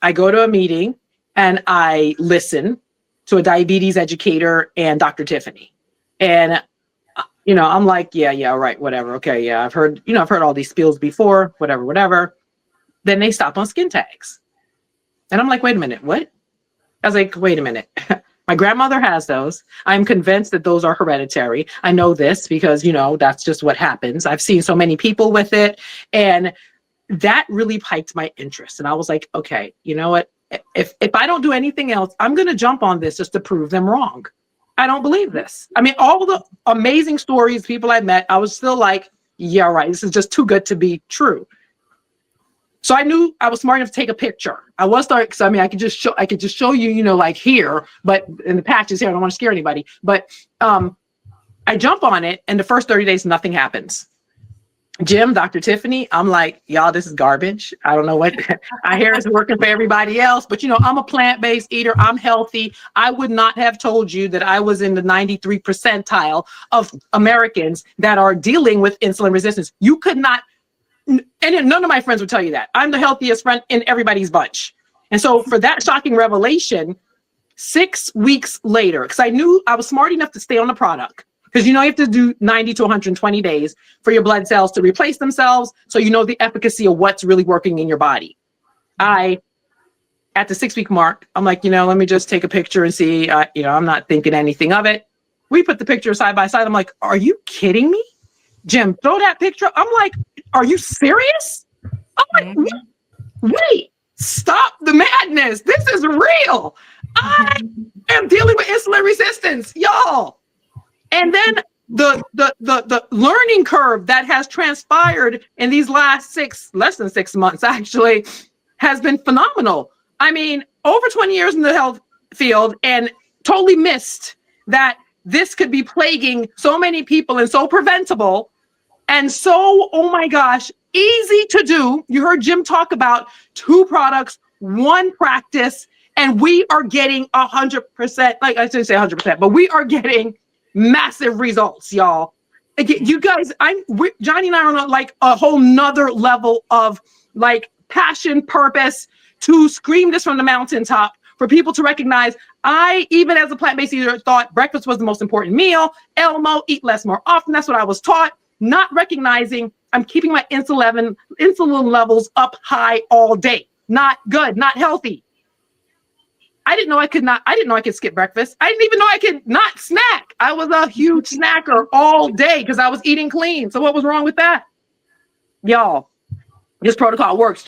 I go to a meeting and I listen to a diabetes educator and Dr. Tiffany. And, I'm like, yeah, right, whatever. Okay, yeah, I've heard all these spills before, whatever. Then they stop on skin tags. And I'm like, wait a minute, what? I was like, wait a minute. My grandmother has those. I'm convinced that those are hereditary. I know this because, that's just what happens. I've seen so many people with it. And that really piqued my interest. And I was like, okay, you know what? If I don't do anything else, I'm going to jump on this just to prove them wrong. I don't believe this. I mean, all the amazing stories, people I met, I was still like, yeah, right. This is just too good to be true. So I knew I was smart enough to take a picture. I was starting because I could just show you, like here, but in the patches here, I don't want to scare anybody. But I jump on it, and the first 30 days, nothing happens. Jim, Dr. Tiffany, I'm like, y'all, this is garbage. I don't know what I hear is working for everybody else, but I'm a plant-based eater. I'm healthy. I would not have told you that I was in the 93 percentile of Americans that are dealing with insulin resistance. You could not, and none of my friends would tell you that. I'm the healthiest friend in everybody's bunch. And so for that shocking revelation, 6 weeks later, because I knew I was smart enough to stay on the product, because you have to do 90 to 120 days for your blood cells to replace themselves. So the efficacy of what's really working in your body. At the 6 week mark, I'm like, let me just take a picture and see, I'm not thinking anything of it. We put the picture side by side. I'm like, are you kidding me? Jim, throw that picture up. I'm like, are you serious? I'm like, wait, stop the madness. This is real. I am dealing with insulin resistance, y'all. And then the learning curve that has transpired in these last less than 6 months, actually, has been phenomenal. I mean, over 20 years in the health field and totally missed that this could be plaguing so many people and so preventable and so, oh my gosh, easy to do. You heard Jim talk about 2 products, 1 practice, and we are getting 100%, like I shouldn't say 100%, but we are getting massive results, y'all. Again, you guys, Johnny and I are on like a whole nother level of like passion, purpose to scream this from the mountaintop for people to recognize. I, even as a plant-based eater, thought breakfast was the most important meal. Elmo, eat less more often. That's what I was taught. Not recognizing I'm keeping my insulin levels up high all day. Not good, not healthy. I didn't know I could skip breakfast. I didn't even know I could not snack. I was a huge snacker all day because I was eating clean. So what was wrong with that? Y'all, this protocol works.